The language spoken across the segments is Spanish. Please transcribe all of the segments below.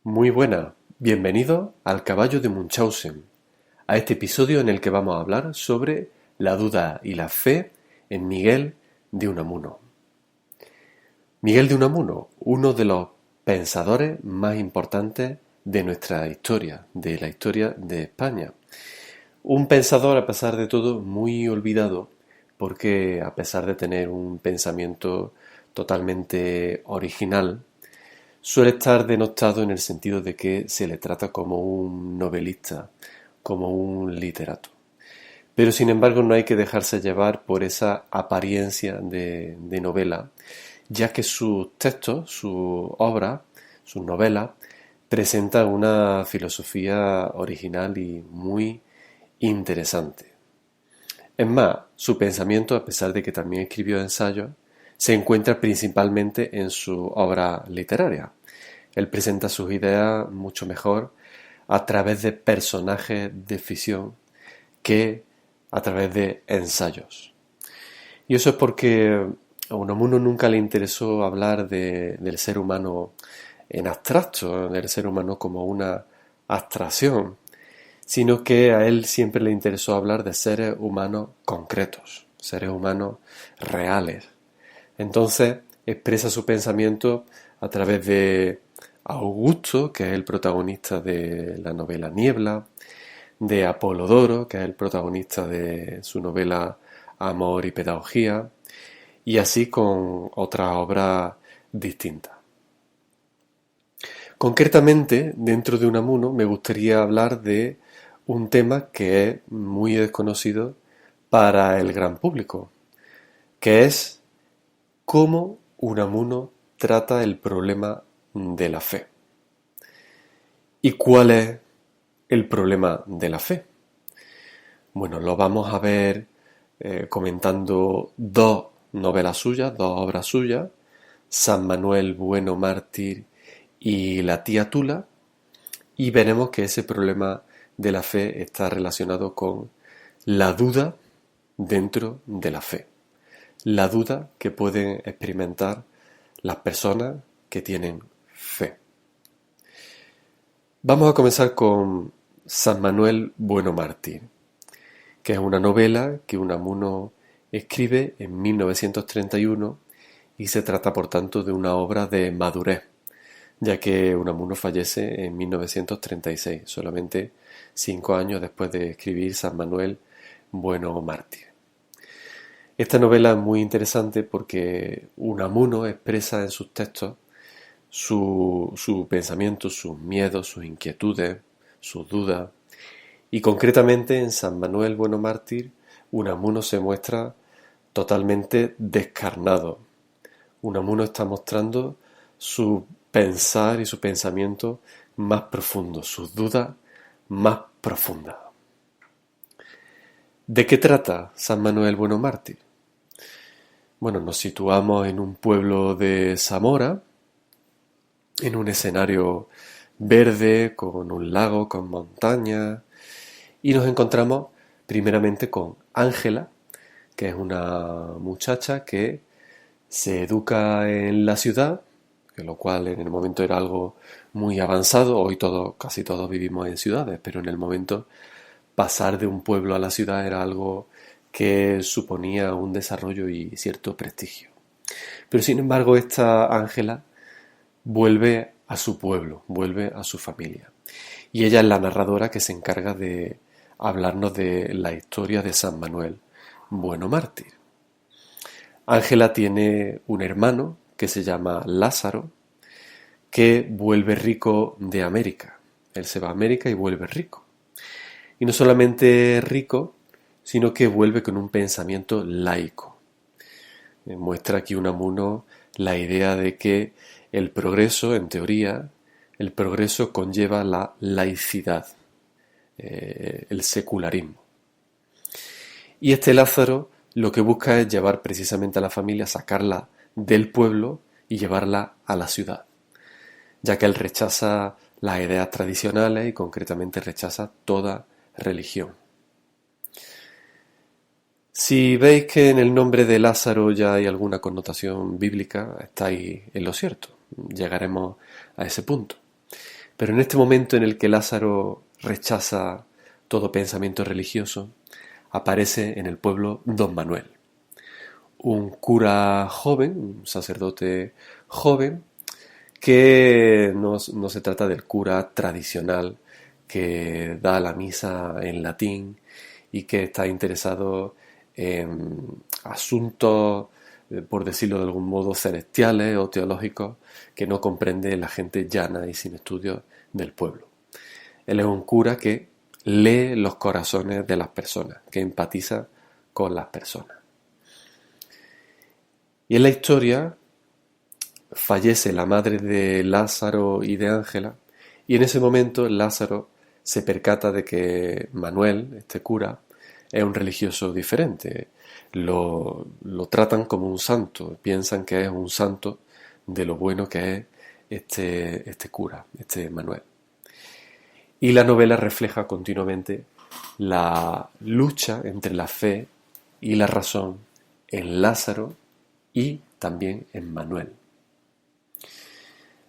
Muy buena, bienvenido al Caballo de Munchausen, a este episodio en el que vamos a hablar sobre la duda y la fe en Miguel de Unamuno. Miguel de Unamuno, uno de los pensadores más importantes de nuestra historia, de la historia de España. Un pensador, a pesar de todo, muy olvidado, porque a pesar de tener un pensamiento totalmente original, suele estar denostado en el sentido de que se le trata como un novelista, como un literato. Pero sin embargo no hay que dejarse llevar por esa apariencia de novela, ya que sus textos, sus obras, sus novelas, presentan una filosofía original y muy interesante. Es más, su pensamiento, a pesar de que también escribió ensayos, se encuentra principalmente en su obra literaria. Él presenta sus ideas mucho mejor a través de personajes de ficción que a través de ensayos. Y eso es porque a Unamuno nunca le interesó hablar del ser humano en abstracto, del ser humano como una abstracción, sino que a él siempre le interesó hablar de seres humanos concretos, seres humanos reales. Entonces expresa su pensamiento a través de Augusto, que es el protagonista de la novela Niebla, de Apolodoro, que es el protagonista de su novela Amor y Pedagogía, y así con otras obras distintas. Concretamente, dentro de Unamuno, me gustaría hablar de un tema que es muy desconocido para el gran público, que es cómo Unamuno trata el problema de la fe. ¿Y cuál es el problema de la fe? Bueno, lo vamos a ver comentando dos novelas suyas, dos obras suyas, San Manuel Bueno Mártir y La tía Tula, y veremos que ese problema de la fe está relacionado con la duda dentro de la fe, la duda que pueden experimentar las personas que tienen fe. Vamos a comenzar con San Manuel Bueno Mártir, que es una novela que Unamuno escribe en 1931 y se trata por tanto de una obra de madurez, ya que Unamuno fallece en 1936, solamente 5 años después de escribir San Manuel Bueno Mártir. Esta novela es muy interesante porque Unamuno expresa en sus textos su pensamiento, sus miedos, sus inquietudes, sus dudas. Y concretamente en San Manuel Bueno Mártir, Unamuno se muestra totalmente descarnado. Unamuno está mostrando su pensar y su pensamiento más profundo, sus dudas más profundas. ¿De qué trata San Manuel Bueno Mártir? Bueno, nos situamos en un pueblo de Zamora, en un escenario verde, con un lago, con montañas, y nos encontramos primeramente con Ángela, que es una muchacha que se educa en la ciudad, que lo cual en el momento era algo muy avanzado. Hoy casi todos vivimos en ciudades, pero en el momento pasar de un pueblo a la ciudad era algo que suponía un desarrollo y cierto prestigio. Pero sin embargo, esta Ángela vuelve a su pueblo, vuelve a su familia. Y ella es la narradora que se encarga de hablarnos de la historia de San Manuel Bueno Mártir. Ángela tiene un hermano que se llama Lázaro, que vuelve rico de América. Él se va a América y vuelve rico. Y no solamente rico, sino que vuelve con un pensamiento laico. Muestra aquí Unamuno la idea de que el progreso, en teoría, el progreso conlleva la laicidad, el secularismo. Y este Lázaro lo que busca es llevar precisamente a la familia, sacarla del pueblo y llevarla a la ciudad, ya que él rechaza las ideas tradicionales y concretamente rechaza toda religión. Si veis que en el nombre de Lázaro ya hay alguna connotación bíblica, estáis en lo cierto. Llegaremos a ese punto. Pero en este momento en el que Lázaro rechaza todo pensamiento religioso, aparece en el pueblo Don Manuel, un cura joven, un sacerdote joven, que no se trata del cura tradicional que da la misa en latín y que está interesado en asuntos, por decirlo de algún modo, celestiales o teológicos que no comprende la gente llana y sin estudios del pueblo. Él es un cura que lee los corazones de las personas, que empatiza con las personas. Y en la historia fallece la madre de Lázaro y de Ángela, y en ese momento Lázaro se percata de que Manuel, este cura, es un religioso diferente. Lo tratan como un santo, piensan que es un santo de lo bueno que es este cura, este Manuel. Y la novela refleja continuamente la lucha entre la fe y la razón en Lázaro y también en Manuel.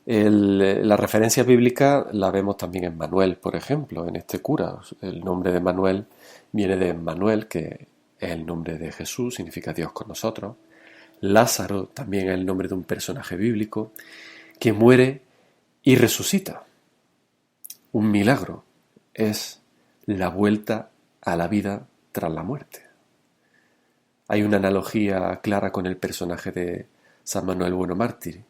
La referencia bíblica la vemos también en Manuel, por ejemplo, en este cura. El nombre de Manuel viene de Manuel, que es el nombre de Jesús, significa Dios con nosotros. Lázaro también es el nombre de un personaje bíblico que muere y resucita. Un milagro, es la vuelta a la vida tras la muerte. Hay una analogía clara con el personaje de San Manuel Bueno Mártir,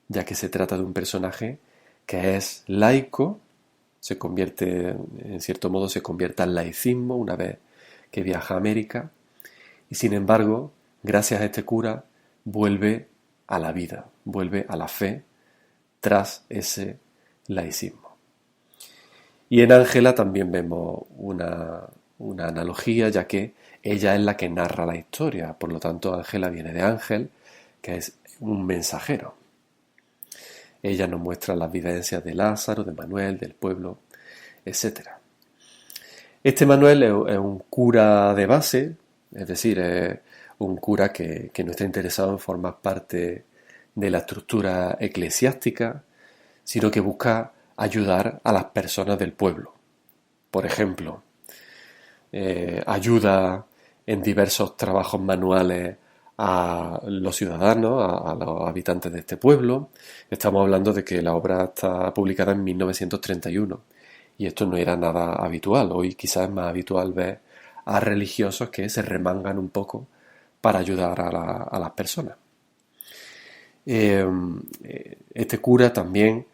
ya que se trata de un personaje que es laico, se convierte, en cierto modo, se convierte al laicismo una vez que viaja a América, y sin embargo, gracias a este cura, vuelve a la vida, vuelve a la fe tras ese laicismo. Y en Ángela también vemos una analogía, ya que ella es la que narra la historia, por lo tanto Ángela viene de ángel, que es un mensajero. Ella nos muestra las vivencias de Lázaro, de Manuel, del pueblo, etc. Este Manuel es un cura de base, es decir, es un cura que no está interesado en formar parte de la estructura eclesiástica, sino que busca ayudar a las personas del pueblo. Por ejemplo, ayuda en diversos trabajos manuales a los ciudadanos, a los habitantes de este pueblo. Estamos hablando de que la obra está publicada en 1931 y esto no era nada habitual. Hoy quizás es más habitual ver a religiosos que se remangan un poco para ayudar a las personas. Este cura también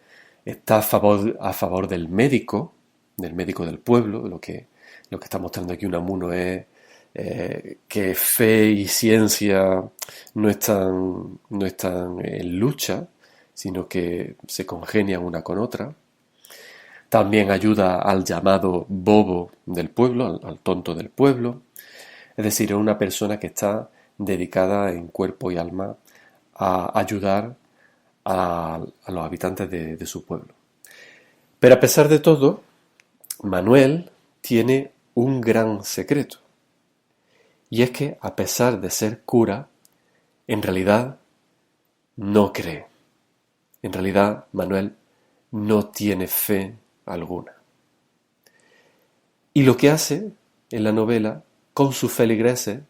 está a favor del médico del pueblo. Lo que está mostrando aquí Unamuno es que fe y ciencia no están en lucha, sino que se congenian una con otra. También ayuda al llamado bobo del pueblo, al tonto del pueblo. Es decir, es una persona que está dedicada en cuerpo y alma a ayudar a los habitantes de su pueblo. Pero a pesar de todo, Manuel tiene un gran secreto. Y es que, a pesar de ser cura, en realidad no cree. En realidad, Manuel no tiene fe alguna. Y lo que hace en la novela, con sus feligreses,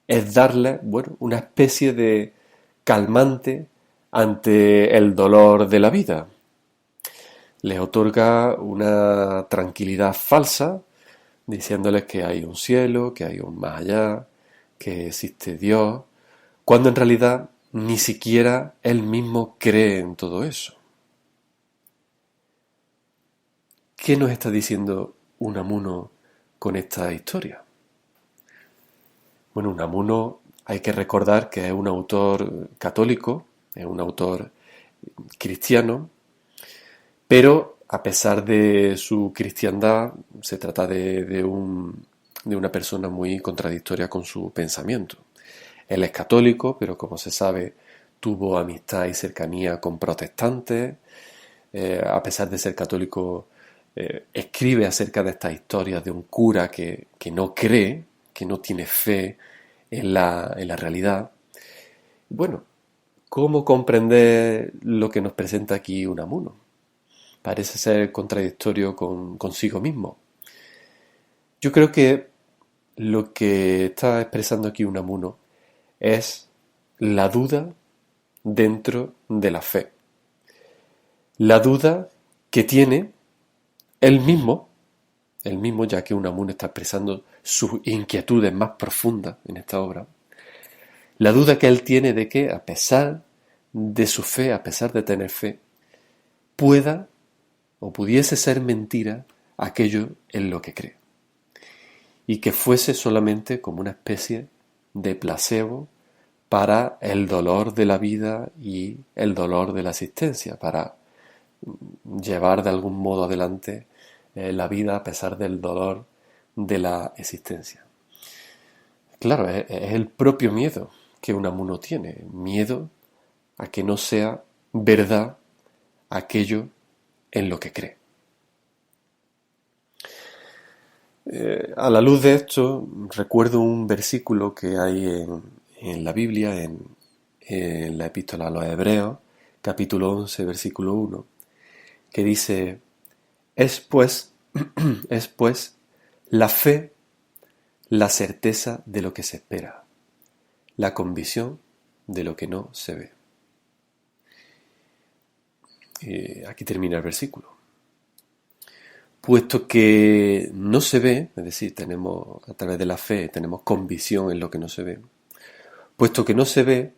es darle, una especie de calmante ante el dolor de la vida. Les otorga una tranquilidad falsa, diciéndoles que hay un cielo, que hay un más allá, que existe Dios, cuando en realidad ni siquiera él mismo cree en todo eso. ¿Qué nos está diciendo Unamuno con esta historia? Bueno, Unamuno hay que recordar que es un autor católico, es un autor cristiano, pero a pesar de su cristiandad, se trata de una persona muy contradictoria con su pensamiento. Él es católico, pero como se sabe, tuvo amistad y cercanía con protestantes. A pesar de ser católico, escribe acerca de estas historias de un cura que no cree, que no tiene fe en la realidad. Bueno, ¿cómo comprender lo que nos presenta aquí Unamuno? parece ser contradictorio consigo mismo. Yo creo que lo que está expresando aquí Unamuno es la duda dentro de la fe. La duda que tiene él mismo, ya que Unamuno está expresando sus inquietudes más profundas en esta obra, la duda que él tiene de que, a pesar de su fe, a pesar de tener fe, pueda o pudiese ser mentira aquello en lo que cree, y que fuese solamente como una especie de placebo para el dolor de la vida y el dolor de la existencia, para llevar de algún modo adelante la vida a pesar del dolor de la existencia. Claro, es el propio miedo que Unamuno tiene, miedo a que no sea verdad aquello en lo que cree. A la luz de esto, recuerdo un versículo que hay en la Biblia, en la Epístola a los Hebreos, capítulo 11, versículo 1, que dice: es pues la fe, la certeza de lo que se espera, la convicción de lo que no se ve. Aquí termina el versículo. Puesto que no se ve, es decir, tenemos a través de la fe, tenemos convicción en lo que no se ve. Puesto que no se ve,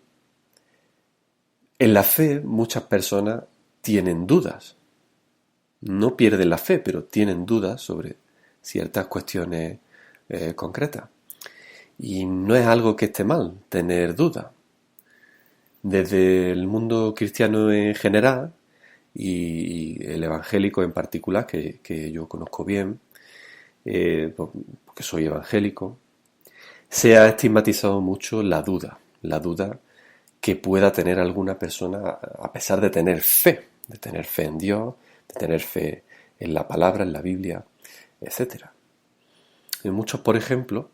en la fe muchas personas tienen dudas. No pierden la fe, pero tienen dudas sobre ciertas cuestiones concretas. Y no es algo que esté mal tener dudas. Desde el mundo cristiano en general y el evangélico en particular, que yo conozco bien, porque soy evangélico, se ha estigmatizado mucho la duda que pueda tener alguna persona a pesar de tener fe en Dios, de tener fe en la palabra, en la Biblia, etc. Y muchos, por ejemplo,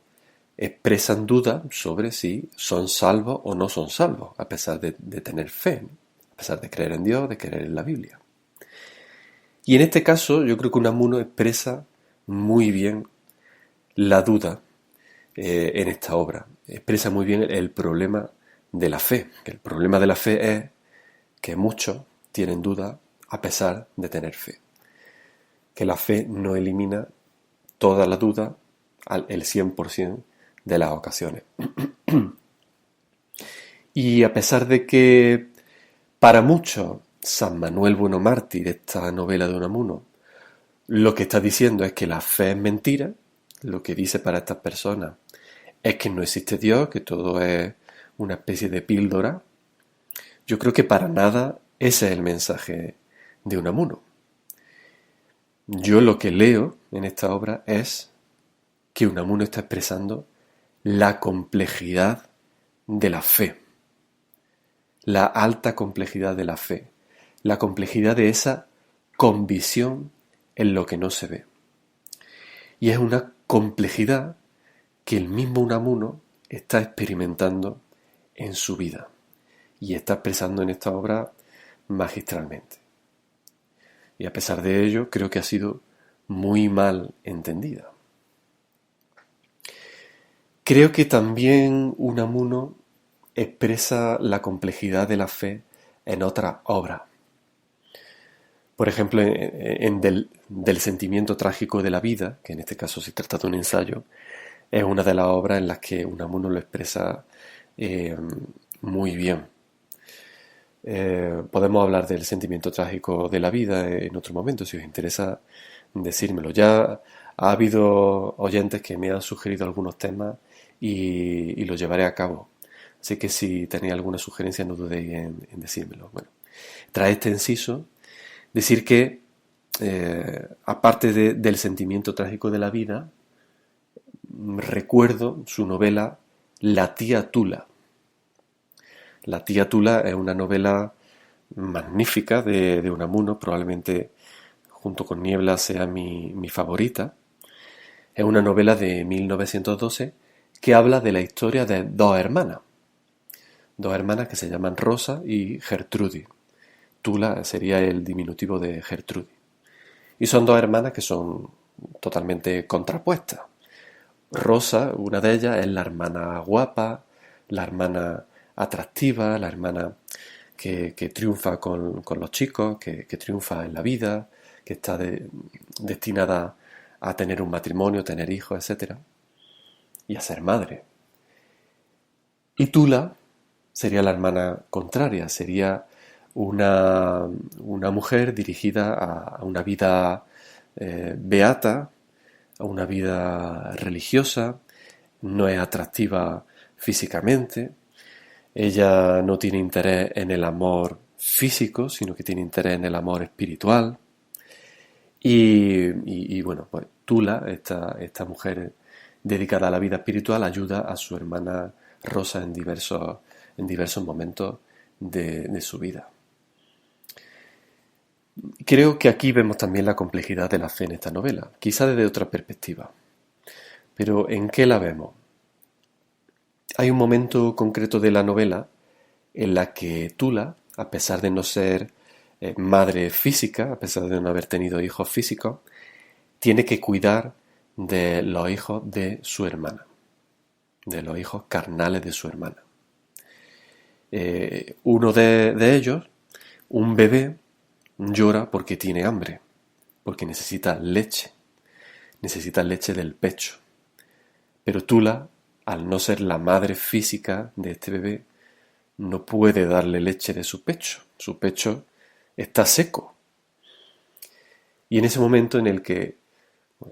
expresan dudas sobre si son salvos o no son salvos, a pesar de tener fe, a pesar de creer en Dios, de creer en la Biblia. Y en este caso yo creo que Unamuno expresa muy bien la duda en esta obra. Expresa muy bien el problema de la fe, que el problema de la fe es que muchos tienen duda a pesar de tener fe. Que la fe no elimina toda la duda el 100% de las ocasiones. Y a pesar de que para muchos San Manuel Bueno Mártir, esta novela de Unamuno, lo que está diciendo es que la fe es mentira, lo que dice para estas personas es que no existe Dios, que todo es una especie de píldora, yo creo que para nada ese es el mensaje de Unamuno. Yo lo que leo en esta obra es que Unamuno está expresando la complejidad de la fe, la alta complejidad de la fe, la complejidad de esa convicción en lo que no se ve. Y es una complejidad que el mismo Unamuno está experimentando en su vida y está expresando en esta obra magistralmente. Y a pesar de ello, creo que ha sido muy mal entendida. Creo que también Unamuno expresa la complejidad de la fe en otras obras. Por ejemplo, en del sentimiento trágico de la vida, que en este caso se trata de un ensayo, es una de las obras en las que Unamuno lo expresa muy bien. Podemos hablar del sentimiento trágico de la vida en otro momento, si os interesa decírmelo. Ya ha habido oyentes que me han sugerido algunos temas y los llevaré a cabo. Así que si tenéis alguna sugerencia no dudéis en decírmelo. Bueno, tras este inciso, decir que aparte del sentimiento trágico de la vida, recuerdo su novela La tía Tula. La tía Tula es una novela magnífica de Unamuno, probablemente junto con Niebla sea mi favorita. Es una novela de 1912 que habla de la historia de dos hermanas que se llaman Rosa y Gertrudis. Tula sería el diminutivo de Gertrudis. Y son dos hermanas que son totalmente contrapuestas. Rosa, una de ellas, es la hermana guapa, la hermana atractiva, la hermana que triunfa con los chicos, que triunfa en la vida, que está destinada a tener un matrimonio, tener hijos, etcétera, y a ser madre. Y Tula sería la hermana contraria, sería una mujer dirigida a una vida beata, a una vida religiosa, no es atractiva físicamente, ella no tiene interés en el amor físico, sino que tiene interés en el amor espiritual. Y bueno, pues Tula, esta mujer dedicada a la vida espiritual, ayuda a su hermana Rosa en diversos momentos de su vida. Creo que aquí vemos también la complejidad de la fe en esta novela, quizá desde otra perspectiva. Pero ¿en qué la vemos? Hay un momento concreto de la novela en la que Tula, a pesar de no ser madre física, a pesar de no haber tenido hijos físicos, tiene que cuidar de los hijos de su hermana, de los hijos carnales de su hermana. Uno de ellos, un bebé, llora porque tiene hambre, porque necesita leche del pecho. Pero Tula, al no ser la madre física de este bebé, no puede darle leche de su pecho. Su pecho está seco. Y en ese momento en el que,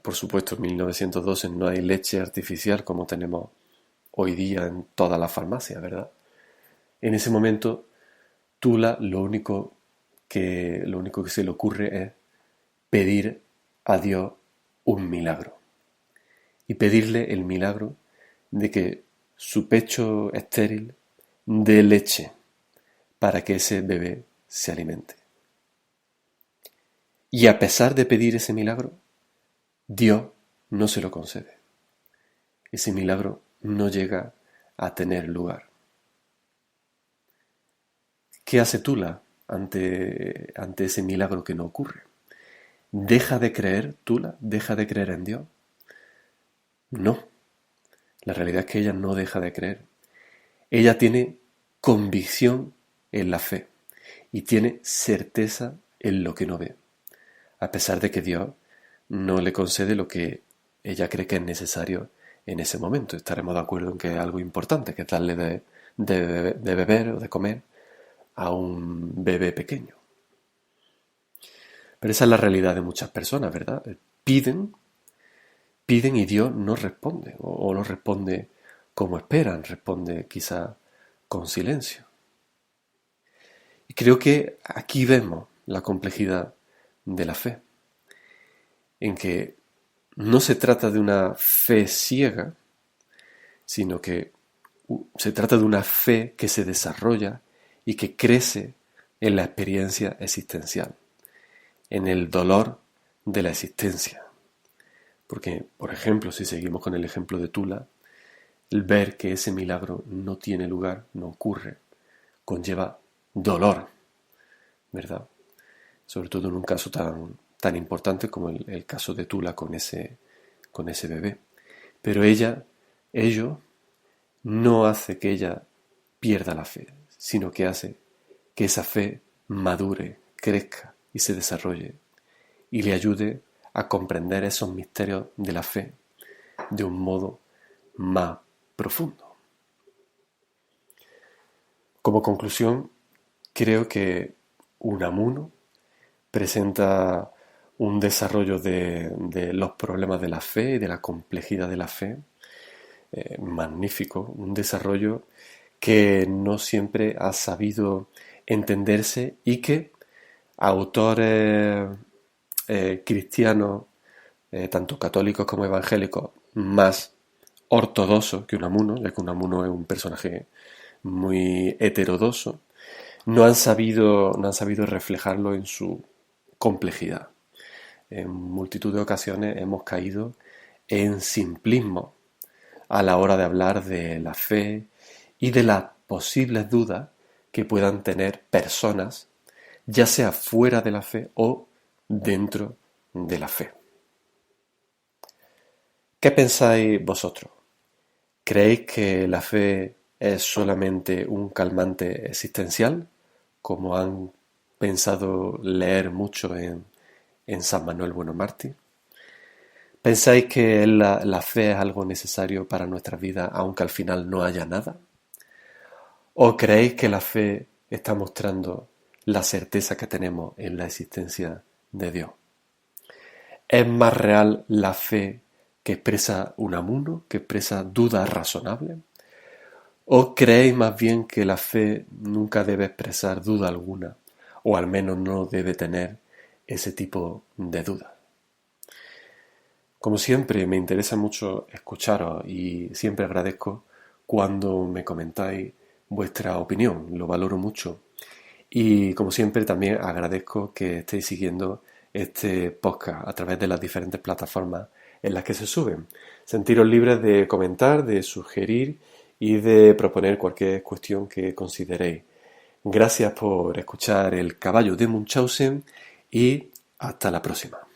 por supuesto, en 1912 no hay leche artificial como tenemos hoy día en todas las farmacias, ¿verdad? En ese momento, Tula lo único que se le ocurre es pedir a Dios un milagro. Y pedirle el milagro de que su pecho estéril dé leche para que ese bebé se alimente. Y a pesar de pedir ese milagro, Dios no se lo concede. Ese milagro no llega a tener lugar. ¿Qué hace Tula ante ese milagro que no ocurre? ¿Deja de creer Tula? ¿Deja de creer en Dios? No. La realidad es que ella no deja de creer. Ella tiene convicción en la fe y tiene certeza en lo que no ve, a pesar de que Dios no le concede lo que ella cree que es necesario en ese momento. Estaremos de acuerdo en que es algo importante, que es darle de beber o de comer a un bebé pequeño. Pero esa es la realidad de muchas personas, ¿verdad? Piden y Dios no responde, o no responde como esperan, responde quizá con silencio. Y creo que aquí vemos la complejidad de la fe, en que no se trata de una fe ciega, sino que se trata de una fe que se desarrolla y que crece en la experiencia existencial, en el dolor de la existencia. Porque, por ejemplo, si seguimos con el ejemplo de Tula, el ver que ese milagro no tiene lugar, no ocurre, conlleva dolor, ¿verdad? Sobre todo en un caso tan importante como el caso de Tula con ese bebé. Pero ello no hace que ella pierda la fe, sino que hace que esa fe madure, crezca y se desarrolle y le ayude a comprender esos misterios de la fe de un modo más profundo. Como conclusión, creo que Unamuno presenta un desarrollo de los problemas de la fe y de la complejidad de la fe magnífico, un desarrollo que no siempre ha sabido entenderse y que autores cristianos, tanto católicos como evangélicos, más ortodoxos que Unamuno, ya que Unamuno es un personaje muy heterodoxo, no han sabido reflejarlo en su complejidad. En multitud de ocasiones hemos caído en simplismo a la hora de hablar de la fe y de las posibles dudas que puedan tener personas, ya sea fuera de la fe o dentro de la fe. ¿Qué pensáis vosotros? ¿Creéis que la fe es solamente un calmante existencial, como han pensado leer mucho en San Manuel Bueno Mártir? ¿Pensáis que la fe es algo necesario para nuestra vida, aunque al final no haya nada? ¿O creéis que la fe está mostrando la certeza que tenemos en la existencia de Dios? ¿Es más real la fe que expresa Unamuno, que expresa dudas razonables? ¿O creéis más bien que la fe nunca debe expresar duda alguna, o al menos no debe tener ese tipo de dudas? Como siempre, me interesa mucho escucharos y siempre agradezco cuando me comentáis vuestra opinión, lo valoro mucho. Y como siempre, también agradezco que estéis siguiendo este podcast a través de las diferentes plataformas en las que se suben. Sentiros libres de comentar, de sugerir y de proponer cualquier cuestión que consideréis. Gracias por escuchar El Caballo de Munchausen y hasta la próxima.